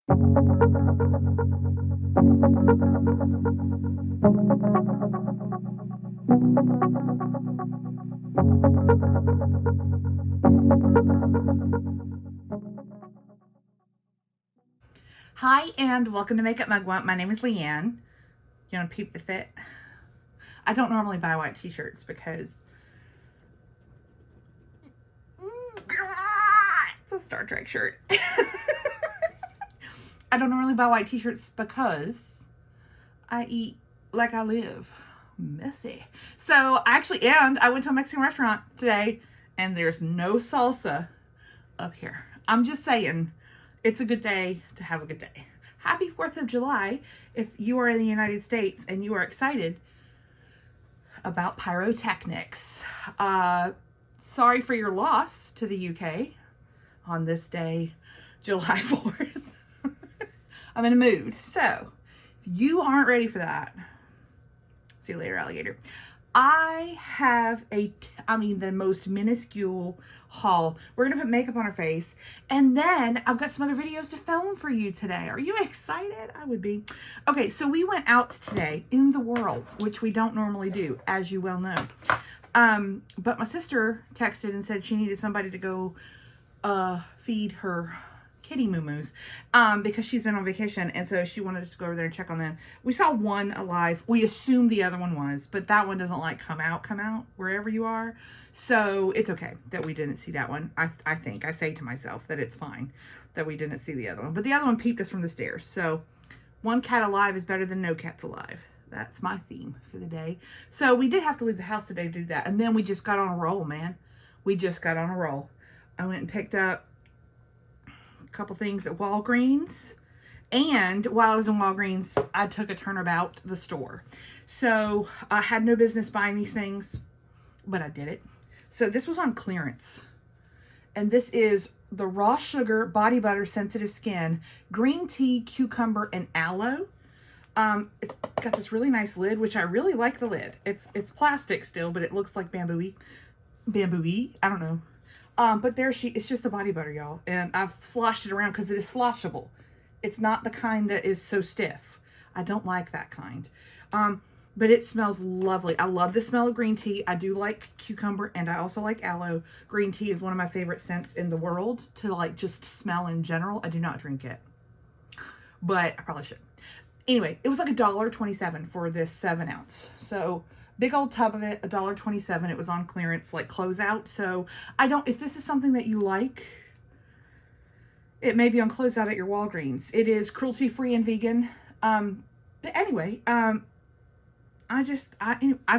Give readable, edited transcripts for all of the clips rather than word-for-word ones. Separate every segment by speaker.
Speaker 1: Hi and welcome to Makeup Mugwump. My name is Leanne. You want to peep the fit? I don't normally buy white t-shirts because it's a Star Trek shirt. I don't normally buy white t-shirts because I eat like I live. Messy. So I went to a Mexican restaurant today and there's no salsa up here. I'm just saying, it's a good day to have a good day. Happy 4th of July if you are in the United States and you are excited about pyrotechnics. Sorry for your loss to the UK on this day, July 4th. I'm in a mood. So, if you aren't ready for that, see you later, alligator. I have the most minuscule haul. We're gonna put makeup on our face, and then I've got some other videos to film for you today. Are you excited? I would be. Okay, so we went out today in the world, which we don't normally do, as you well know. But my sister texted and said she needed somebody to go feed her kitty moo-moos because she's been on vacation, and so she wanted us to go over there and check on them. We saw one alive. We assumed the other one was, but that one doesn't like come out wherever you are, so it's okay that we didn't see that one. I think I say to myself that it's fine that we didn't see the other one, but the other one peeped us from the stairs. So one cat alive is better than no cats alive. That's my theme for the day. So we did have to leave the house today to do that, and then we just got on a roll, man. We just got on a roll. I went and picked up couple things at Walgreens, and while I was in Walgreens I took a turnabout the store. So I had no business buying these things, but I did it. So this was on clearance, and this is the Raw Sugar Body Butter Sensitive Skin Green Tea, Cucumber, and Aloe. It's got this really nice lid, which I really like the lid. It's plastic still, but it looks like bamboo-y. I don't know. But it's just a body butter, y'all. And I've sloshed it around because it is sloshable. It's not the kind that is so stiff. I don't like that kind. But it smells lovely. I love the smell of green tea. I do like cucumber, and I also like aloe. Green tea is one of my favorite scents in the world to like just smell in general. I do not drink it, but I probably should. Anyway, it was like $1.27 for this 7 ounce. So big old tub of it, $1.27. It was on clearance, like closeout. So if this is something that you like, it may be on closeout at your Walgreens. It is cruelty-free and vegan. But anyway, I've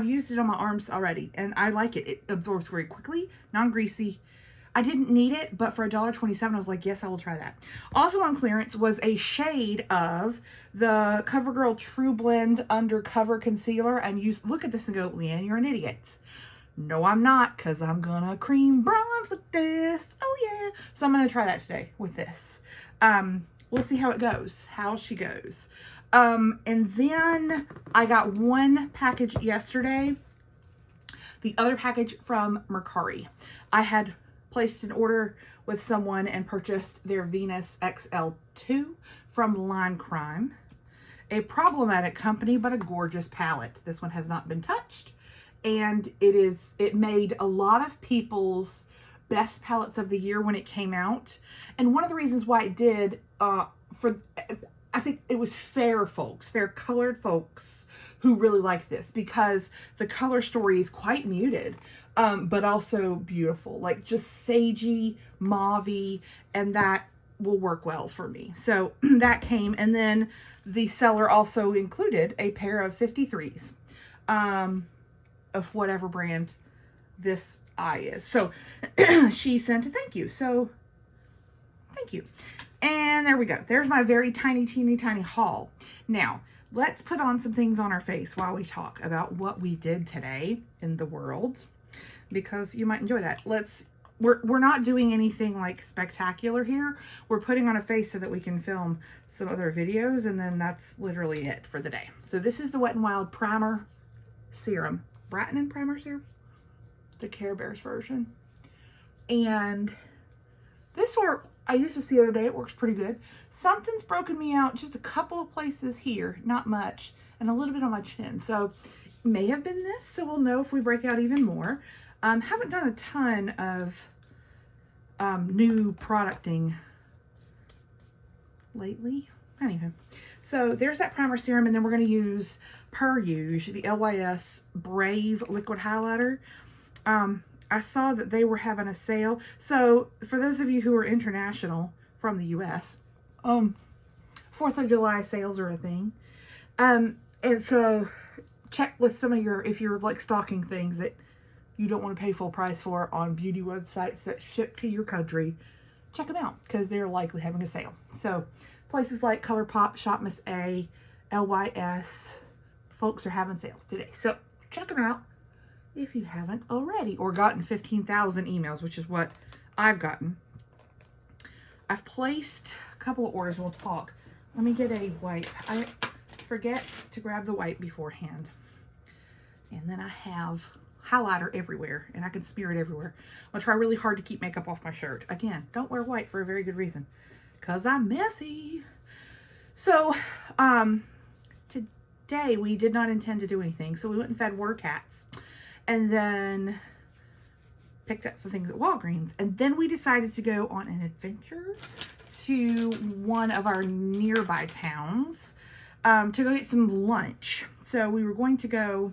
Speaker 1: used it on my arms already, and I like it. It absorbs very quickly, non-greasy. I didn't need it, but for $1.27, I was like, yes, I will try that. Also on clearance was a shade of the CoverGirl True Blend Undercover Concealer. And look at this and go, Leanne, you're an idiot. No, I'm not, because I'm gonna cream bronze with this. Oh, yeah. So I'm gonna try that today with this. We'll see how it goes, how she goes. And then I got one package yesterday. The other package from Mercari. I had placed an order with someone and purchased their Venus XL2 from Line Crime. A problematic company, but a gorgeous palette. This one has not been touched, and it made a lot of people's best palettes of the year when it came out. And one of the reasons why it did, I think it was fair colored folks who really liked this, because the color story is quite muted, but also beautiful, like just sagey, mauvey, and that will work well for me. So that came, and then the seller also included a pair of 53s of whatever brand this eye is. So she sent a thank you. So thank you. And there we go. There's my very tiny, teeny, tiny haul. Now, let's put on some things on our face while we talk about what we did today in the world, because you might enjoy that. We're not doing anything like spectacular here. We're putting on a face so that we can film some other videos, and then that's literally it for the day. So this is the Wet n Wild Primer Serum. Brightening Primer Serum. The Care Bears version. And this I used this the other day. It works pretty good. Something's broken me out just a couple of places here, not much, and a little bit on my chin. So may have been this, so we'll know if we break out even more. Haven't done a ton of new producting lately. Anyway, so there's that primer serum, and then we're going to use per use the LYS Brave liquid highlighter. I saw that they were having a sale. So for those of you who are international from the US, 4th of July sales are a thing. And so check with some of your, if you're like stocking things that you don't want to pay full price for on beauty websites that ship to your country, check them out because they're likely having a sale. So places like Colourpop, Shop Miss A, LYS, folks are having sales today. So check them out if you haven't already, or gotten 15,000 emails, which is what I've gotten. I've placed a couple of orders. We'll talk. Let me get a wipe. I forget to grab the wipe beforehand. And then I have highlighter everywhere, and I can smear it everywhere. I'm gonna try really hard to keep makeup off my shirt. Again, don't wear white for a very good reason, because I'm messy. So, today we did not intend to do anything, so we went and fed Word Cats, and then picked up some things at Walgreens, and then we decided to go on an adventure to one of our nearby towns to go get some lunch. So we were going to go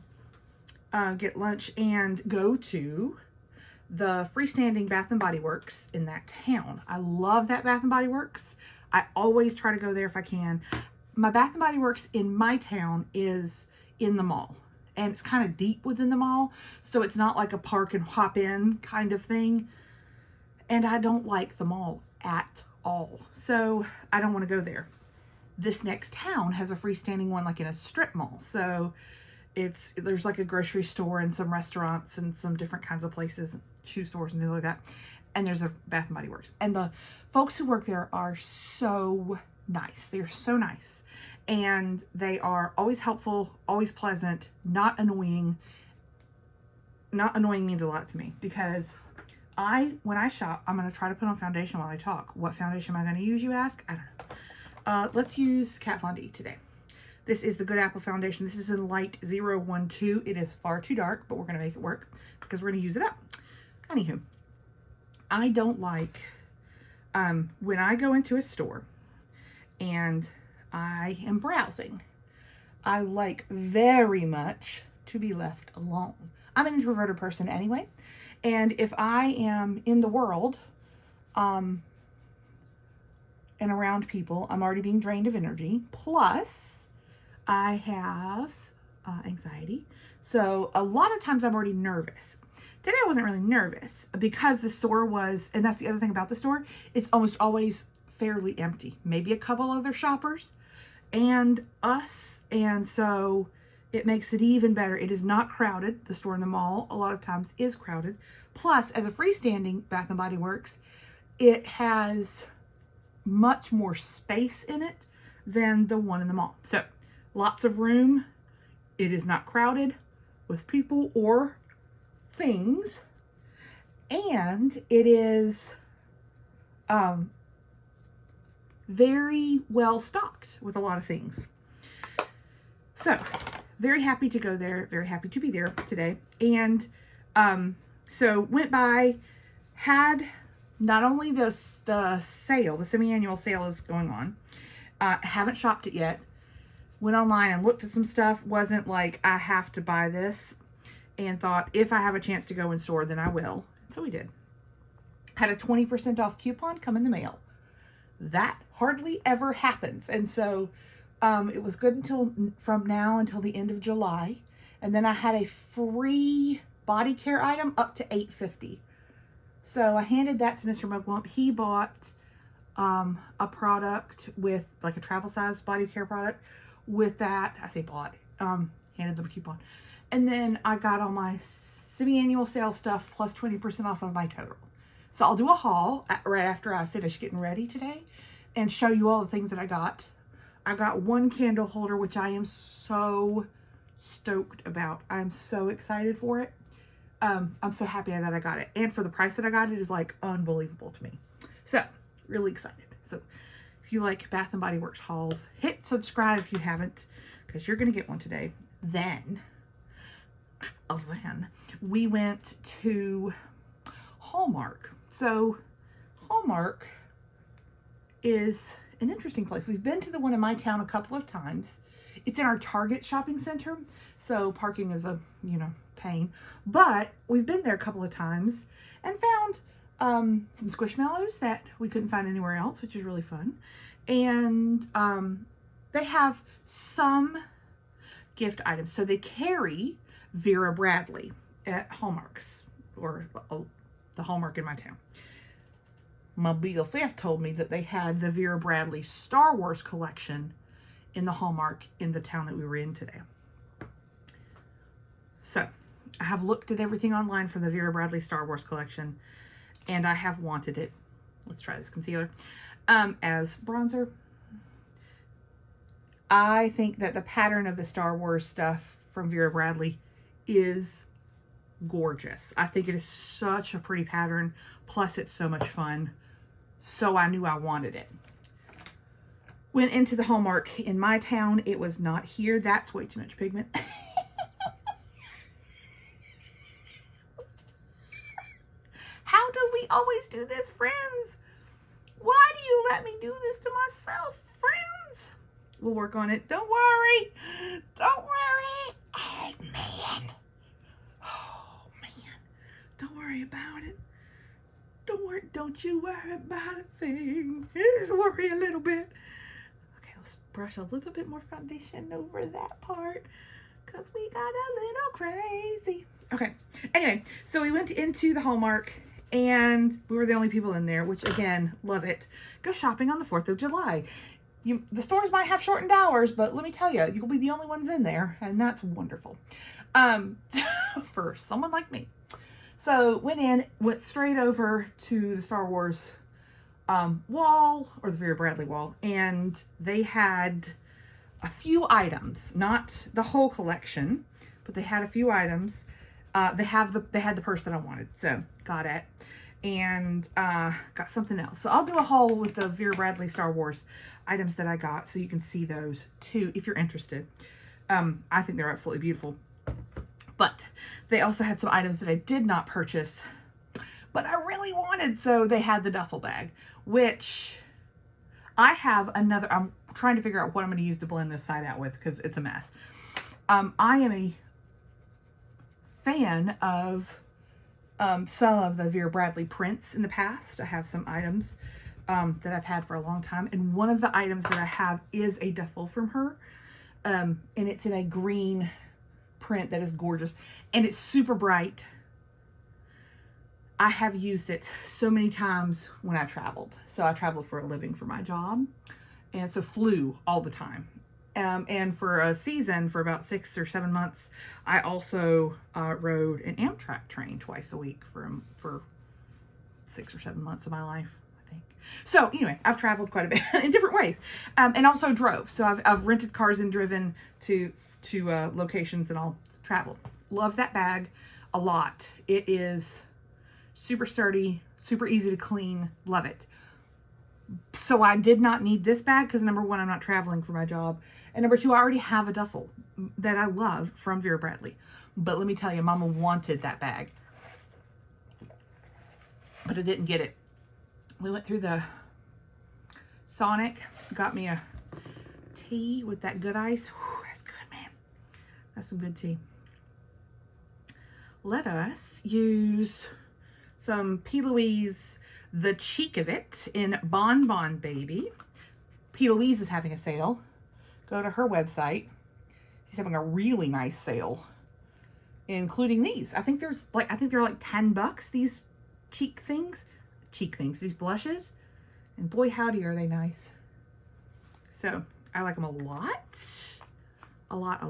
Speaker 1: get lunch and go to the freestanding Bath & Body Works in that town. I love that Bath & Body Works. I always try to go there if I can. My Bath & Body Works in my town is in the mall, and it's kind of deep within the mall, so it's not like a park and hop in kind of thing, and I don't like the mall at all, so I don't want to go there. This next town has a freestanding one like in a strip mall, so there's like a grocery store and some restaurants and some different kinds of places, shoe stores and things like that, and there's a Bath & Body Works, and the folks who work there are so nice. They're so nice, and they are always helpful, always pleasant, not annoying. Not annoying means a lot to me, because when I shop, I'm going to try to put on foundation while I talk. What foundation am I going to use, you ask? I don't know. Let's use Kat Von D today. This is the Good Apple foundation. This is in light 012. It is far too dark, but we're going to make it work because we're going to use it up. Anywho, I don't like when I go into a store and I am browsing, I like very much to be left alone. I'm an introverted person anyway, and if I am in the world and around people, I'm already being drained of energy, plus I have anxiety, so a lot of times I'm already nervous. Today I wasn't really nervous because the store was, and that's the other thing about the store, it's almost always fairly empty. Maybe a couple other shoppers and us, and so it makes it even better. It is not crowded. The store in the mall a lot of times is crowded. Plus, as a freestanding Bath & Body Works, it has much more space in it than the one in the mall. So lots of room. It is not crowded with people or things, and it is very well stocked with a lot of things. So very happy to go there, very happy to be there today. And so went by, had not only the sale, the semi-annual sale is going on, haven't shopped it yet, went online and looked at some stuff, wasn't like I have to buy this, and thought if I have a chance to go in store, then I will. So we did. Had a 20% off coupon come in the mail. That hardly ever happens. And so it was good from now until the end of July. And then I had a free body care item up to $8.50. So I handed that to Mr. Mugwump. He bought a product with like a travel size body care product with that. I say bought, handed them a coupon. And then I got all my semi-annual sale stuff plus 20% off of my total. So I'll do a haul right after I finish getting ready today and show you all the things that I got. I got one candle holder, which I am so stoked about. I'm so excited for it. I'm so happy that I got it. And for the price that I got, it is like unbelievable to me. So really excited. So if you like Bath & Body Works hauls, hit subscribe if you haven't, because you're going to get one today. Then we went to Hallmark. So Hallmark is an interesting place. We've been to the one in my town a couple of times. It's in our Target shopping center, so parking is a, pain. But we've been there a couple of times and found some Squishmallows that we couldn't find anywhere else, which is really fun. And they have some gift items. So they carry Vera Bradley at Hallmark's, or the Hallmark in my town. My BFF told me that they had the Vera Bradley Star Wars collection in the Hallmark in the town that we were in today. So I have looked at everything online for the Vera Bradley Star Wars collection, and I have wanted it. Let's try this concealer as bronzer. I think that the pattern of the Star Wars stuff from Vera Bradley is gorgeous. I think it is such a pretty pattern, plus it's so much fun. So I knew I wanted it. Went into the Hallmark in my town. It was not here. That's way too much pigment. How do we always do this, friends? Why do you let me do this to myself, friends? We'll work on it. Don't worry. Don't worry. Oh, man. Oh, man. Don't worry about it. Don't you worry about a thing. Just worry a little bit. Okay, let's brush a little bit more foundation over that part, because we got a little crazy. Okay, anyway, so we went into the Hallmark, and we were the only people in there, which, again, love it. Go shopping on the 4th of July. The stores might have shortened hours, but let me tell you, you'll be the only ones in there, and that's wonderful for someone like me. So went straight over to the Star Wars wall, or the Vera Bradley wall, and they had a few items, not the whole collection, but they had a few items. They had the purse that I wanted, so got it, and got something else. So I'll do a haul with the Vera Bradley Star Wars items that I got, so you can see those too if you're interested. I think they're absolutely beautiful. But they also had some items that I did not purchase, but I really wanted. So they had the duffel bag, which I have another. I'm trying to figure out what I'm going to use to blend this side out with, because it's a mess. I am a fan of some of the Vera Bradley prints in the past. I have some items that I've had for a long time. And one of the items that I have is a duffel from her. And it's in a green print that is gorgeous, and it's super bright. I have used it so many times when I traveled. So I traveled for a living for my job, and so flew all the time. And for a season, for about 6 or 7 months, I also rode an Amtrak train twice a week for 6 or 7 months of my life, I think. So anyway, I've traveled quite a bit in different ways, and also drove. So I've rented cars and driven to locations and all. Traveled. Love that bag a lot. It is super sturdy, super easy to clean. Love it. So I did not need this bag because, number one, I'm not traveling for my job, and number two, I already have a duffel that I love from Vera Bradley. But let me tell you, Mama wanted that bag, but I didn't get it. We went through the Sonic, got me a tea with that good ice. Whew, that's good, man. That's some good tea. Let us use some P. Louise, The Cheek of It in Bon Bon Baby. P. Louise is having a sale. Go to her website. She's having a really nice sale, including these. I think they're like $10, these these blushes. And boy, howdy, are they nice. So I like them a lot. A lot.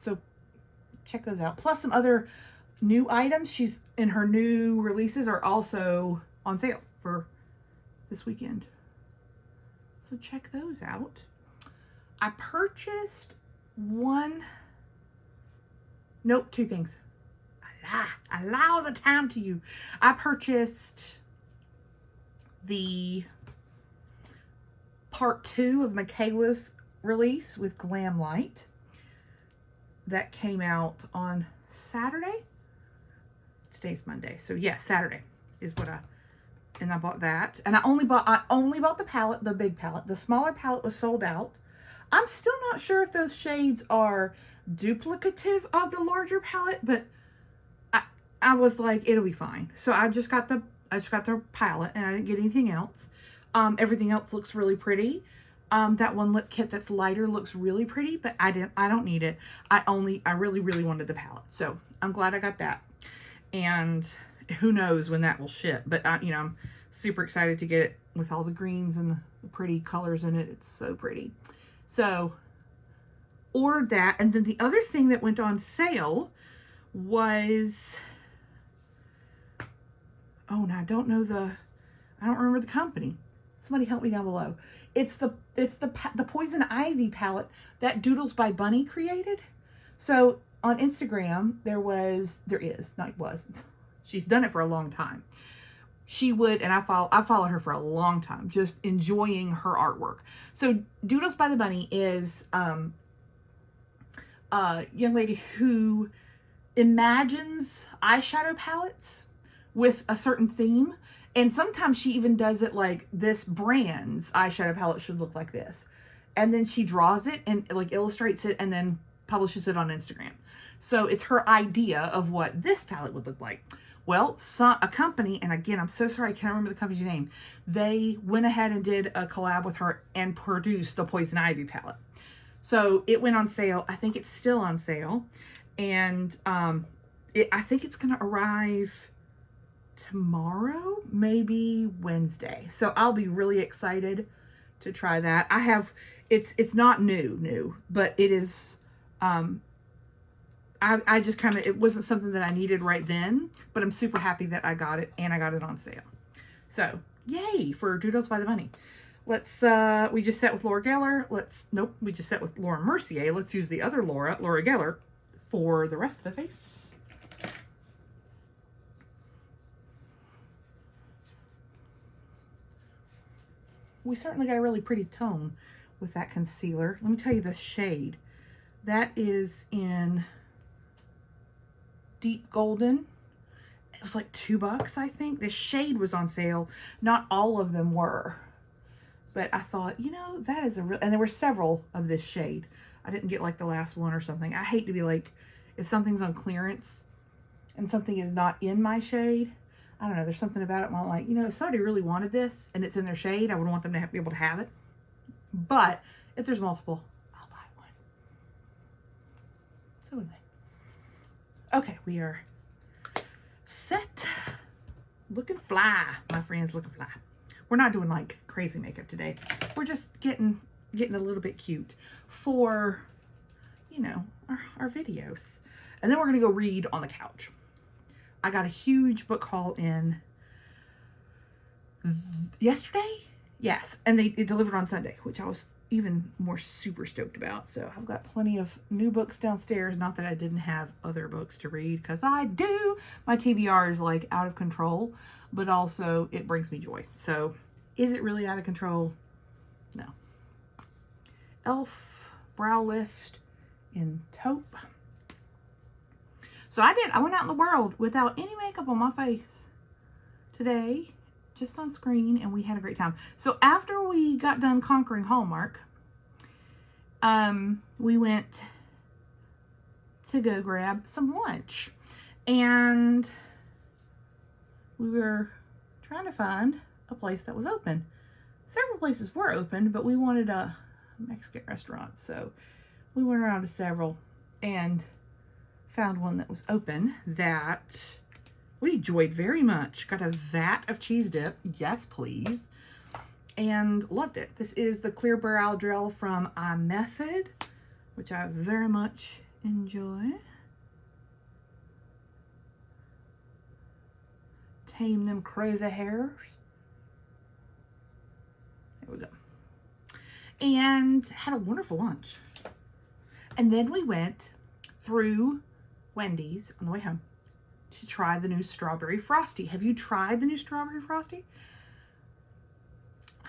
Speaker 1: So check those out. Plus some other new items. She's in her new releases are also on sale for this weekend. So check those out. I purchased two things. I lie all the time to you. I purchased the part 2 of Michaela's release with Glam Light. That came out on Saturday. Today's Monday. So yeah, Saturday is what and I bought that. And I only bought the palette, the big palette. The smaller palette was sold out. I'm still not sure if those shades are duplicative of the larger palette, but I was like, it'll be fine. So I just got the palette, and I didn't get anything else. Everything else looks really pretty. That one lip kit that's lighter looks really pretty, but I don't need it. I really, really wanted the palette. So I'm glad I got that. And who knows when that will ship, but I'm super excited to get it with all the greens and the pretty colors in it. It's so pretty. So ordered that. And then the other thing that went on sale was, oh, now I don't remember the company. Somebody help me down below. It's the Poison Ivy palette that Doodles by Bunny created. So on Instagram, she's done it for a long time. She would, and I followed her for a long time, just enjoying her artwork. So Doodles by the Bunny is a young lady who imagines eyeshadow palettes with a certain theme. And sometimes she even does it like, this brand's eyeshadow palette should look like this. And then she draws it and like illustrates it and then publishes it on Instagram. So it's her idea of what this palette would look like. Well, a company, and again, I'm so sorry, I can't remember the company's name. They went ahead and did a collab with her and produced the Poison Ivy palette. So it went on sale. I think it's still on sale. And I think it's going to arrive tomorrow, maybe Wednesday. So I'll be really excited to try that. It's not new, but it is, I just kind of, it wasn't something that I needed right then, but I'm super happy that I got it, and I got it on sale. So yay for Doodles by the Bunny. Let's, we just set with Laura Geller. We just set with Laura Mercier. Let's use the other Laura Geller, for the rest of the face. We certainly got a really pretty tone with that concealer. Let me tell you the shade. That is in Deep Golden. It was like $2, I think. The shade was on sale. Not all of them were. But I thought, that is and there were several of this shade. I didn't get like the last one or something. I hate to be like, if something's on clearance and something is not in my shade, I don't know, there's something about it where I'm like, if somebody really wanted this and it's in their shade, I would want them to be able to have it. But if there's multiple, I'll buy one. So anyway. Okay, we are set. Looking fly, my friends, looking fly. We're not doing like crazy makeup today. We're just getting a little bit cute for, our videos. And then we're going to go read on the couch. I got a huge book haul in yesterday. Yes. And it delivered on Sunday, which I was even more super stoked about. So I've got plenty of new books downstairs. Not that I didn't have other books to read, because I do. My TBR is like out of control, but also it brings me joy. So is it really out of control? No. Elf Brow Lift in Taupe. So I went out in the world without any makeup on my face today, just on screen, and we had a great time. So after we got done conquering Hallmark, we went to go grab some lunch, and we were trying to find a place that was open. Several places were open, but we wanted a Mexican restaurant, so we went around to several and found one that was open that we enjoyed very much. Got a vat of cheese dip, yes please, and loved it. This is the Clear Brow Gel from iMethod, which I very much enjoy. Tame them crazy hairs. There we go. And had a wonderful lunch. And then we went through Wendy's on the way home to try the new Strawberry Frosty. Have you tried the new Strawberry Frosty?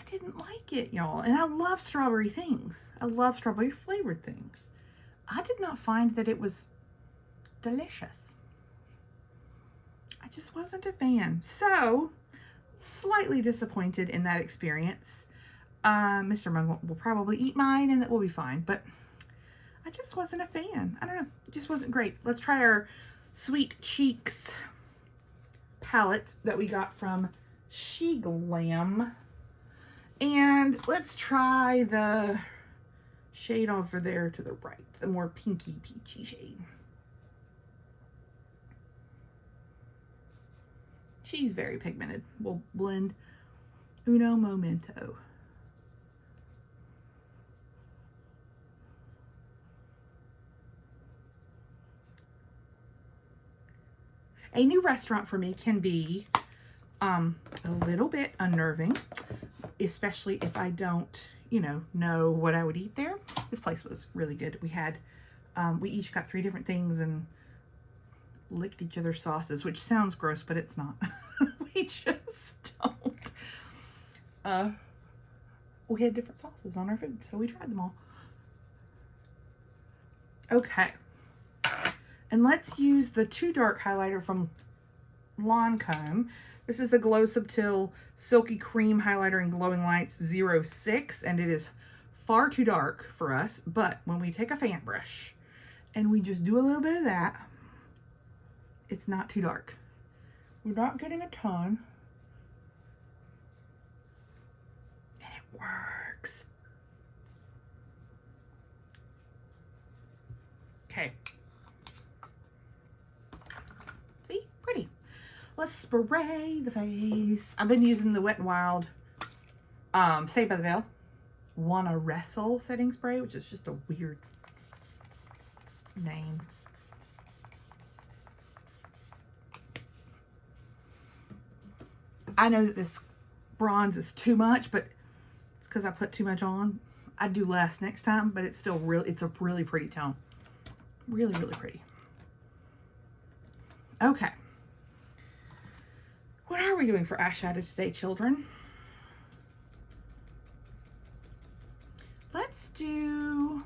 Speaker 1: didn't like it, y'all. And I love strawberry things. I love strawberry flavored things. I did not find that it was delicious. I just wasn't a fan. So, slightly disappointed in that experience. Mr. Mugwump will probably eat mine and that will be fine. But I just wasn't a fan. I don't know. It just wasn't great. Let's try our Sweet Cheeks palette that we got from SheGlam. And let's try the shade over there to the right, the more pinky peachy shade. She's very pigmented. We'll blend uno momento. A new restaurant for me can be a little bit unnerving, especially if I don't, you know what I would eat there. This place was really good. We had, we each got 3 different things and licked each other's sauces, which sounds gross, but it's not. We just don't. We had different sauces on our food, so we tried them all. Okay. And let's use the Too Dark highlighter from Lancome. This is the Glow Subtil Silky Cream Highlighter in Glowing Lights 06, and it is far too dark for us, but when we take a fan brush and we just do a little bit of that, it's not too dark. We're not getting a ton, and it works. Okay. See? Pretty. Let's spray the face. I've been using the Wet n Wild Saved by the Bell Wanna Wrestle setting spray, which is just a weird name. I know that this bronze is too much, but it's because I put too much on. I'd do less next time, but it's still really, it's a really pretty tone. Really, really pretty. Okay. What are we doing for eyeshadow today, children? Let's do...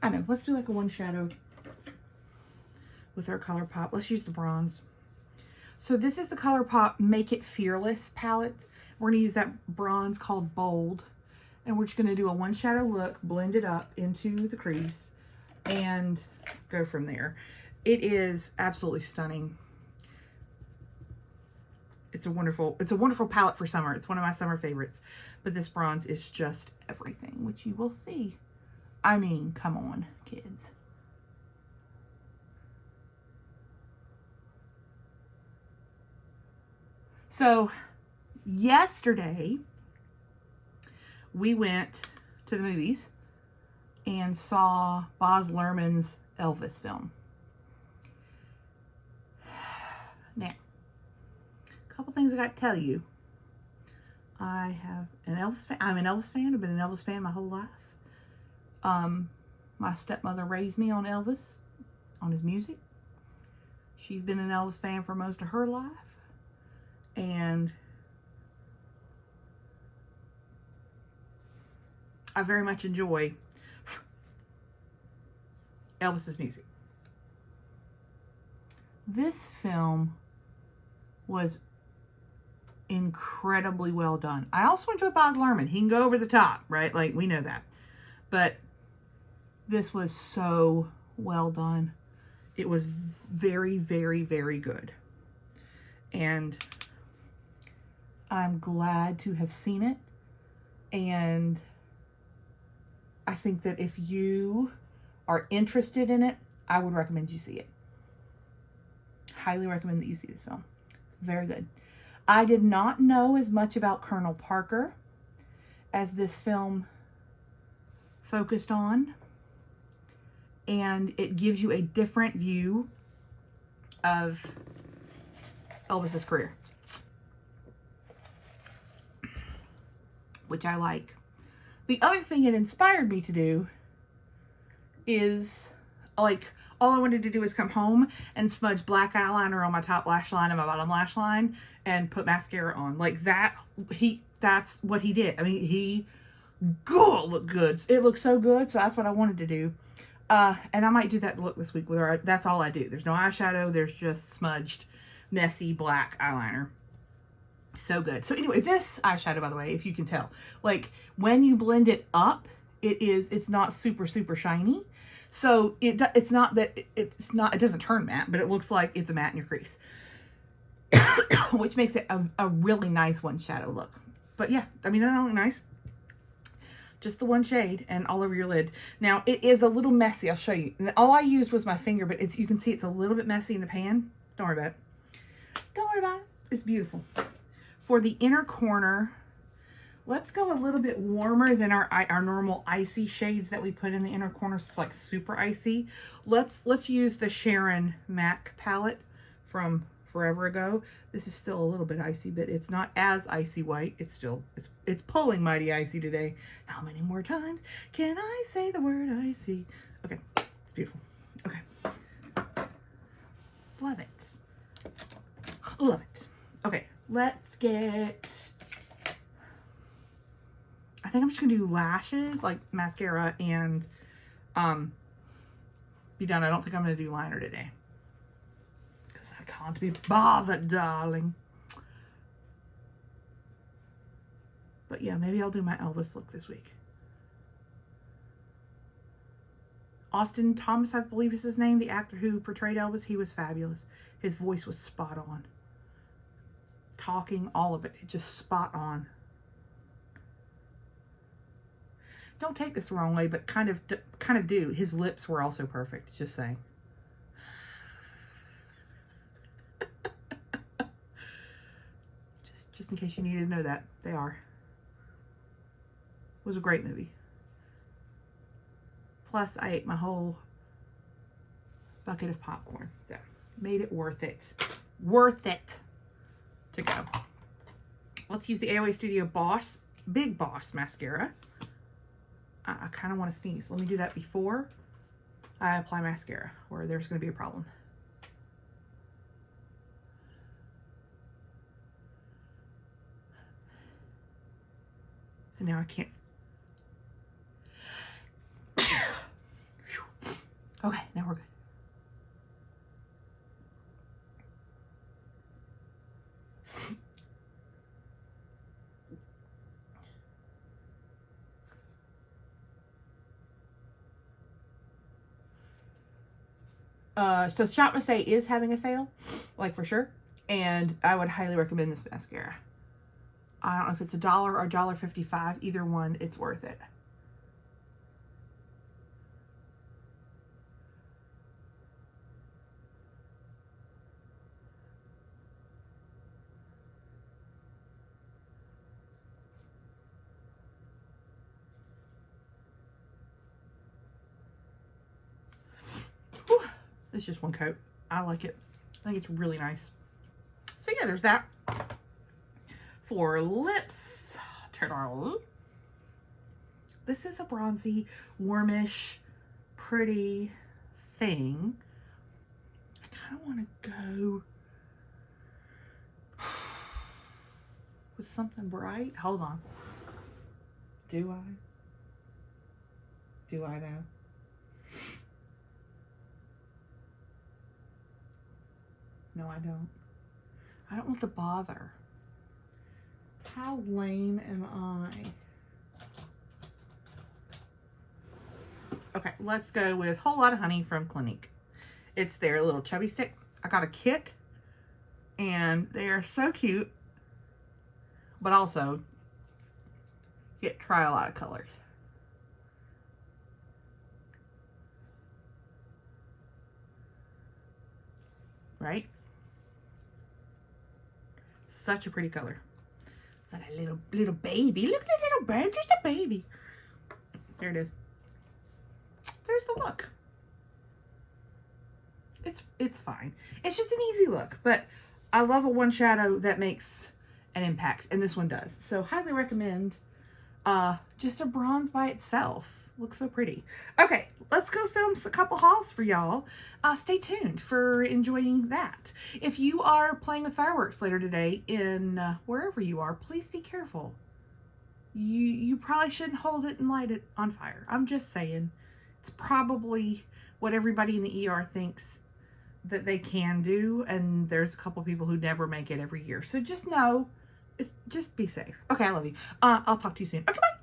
Speaker 1: I know, let's do like a one shadow with our Colourpop. Let's use the bronze. So this is the Colourpop Make It Fearless palette. We're going to use that bronze called Bold. And we're just going to do a one shadow look, blend it up into the crease, and go from there. It is absolutely stunning. It's a wonderful palette for summer. It's one of my summer favorites. But this bronze is just everything, which you will see. I mean, come on, kids. So, yesterday, we went to the movies and saw Baz Luhrmann's Elvis film. Now, a couple things I got to tell you. I'm an Elvis fan. I've been an Elvis fan my whole life. My stepmother raised me on Elvis, on his music. She's been an Elvis fan for most of her life. And I very much enjoy Elvis's music. This film was incredibly well done. I also enjoy Baz Luhrmann. He can go over the top, right? Like, we know that. But this was so well done. It was very, very, very good. And I'm glad to have seen it. And I think that if you are interested in it, I would recommend you see it. Highly recommend that you see this film. It's very good. I did not know as much about Colonel Parker as this film focused on. And it gives you a different view of Elvis's career, which I like. The other thing it inspired me to do is, like, all I wanted to do was come home and smudge black eyeliner on my top lash line and my bottom lash line and put mascara on. Like that, that's what he did. I mean, he, God, looked good. It looked so good, so that's what I wanted to do. And I might do that look this week with her. That's all I do. There's no eyeshadow. There's just smudged, messy black eyeliner. So good. So anyway, this eyeshadow, by the way, if you can tell, like when you blend it up, it's not super shiny. So it doesn't turn matte, but it looks like it's a matte in your crease, which makes it a really nice one shadow look. But yeah, I mean, that look nice. Just the one shade and all over your lid. Now it is a little messy. I'll show you. And all I used was my finger, but you can see it's a little bit messy in the pan. Don't worry about it. Don't worry about it. It's beautiful. For the inner corner, let's go a little bit warmer than our normal icy shades that we put in the inner corner. It's like super icy. Let's use the Sharon MAC palette from forever ago. This is still a little bit icy, but it's not as icy white. It's pulling mighty icy today. How many more times can I say the word icy? Okay, it's beautiful. Okay, love it. Love it. Okay, let's get, I think I'm just gonna do lashes, like mascara, and be done. I don't think I'm gonna do liner today because I can't be bothered, darling. But yeah, maybe I'll do my Elvis look this week. Austin Thomas, I believe is his name, the actor who portrayed Elvis. He was fabulous. His voice was spot on. Talking, all of it, just spot on. Don't take this the wrong way, but kind of do. His lips were also perfect, just saying. just in case you needed to know that, they are. It was a great movie. Plus, I ate my whole bucket of popcorn, so made it worth it. Worth it to go. Let's use the AOA Studio Big Boss mascara. I kind of want to sneeze. Let me do that before I apply mascara, or there's going to be a problem. And now I can't. Okay, now we're good. So Shop Mistake is having a sale, like for sure, and I would highly recommend this mascara. I don't know if it's $1 or $1.55, either one, it's worth it. It's just one coat. I like it. I think it's really nice. So yeah, there's that. For lips, this is a bronzy, warmish, pretty thing. I kind of want to go with something bright. Hold on. Do I? Do I though? No, I don't. I don't want to bother. How lame am I? Okay, let's go with Whole Lot of Honey from Clinique. It's their little chubby stick. I got a kit, and they are so cute, but also try a lot of colors. Right? Such a pretty color. Is that a little baby? Look at that little bird, just a baby. There it is. There's the look. It's fine. It's just an easy look, but I love a one shadow that makes an impact, and this one does. So highly recommend just a bronze by itself. looks so pretty. Okay, let's go film a couple hauls for y'all. Stay tuned for enjoying that. If you are playing with fireworks later today in wherever you are, please be careful. You probably shouldn't hold it and light it on fire. I'm just saying. It's probably what everybody in the ER thinks that they can do, and there's a couple people who never make it every year. So just know, just be safe. Okay, I love you. I'll talk to you soon. Okay, bye.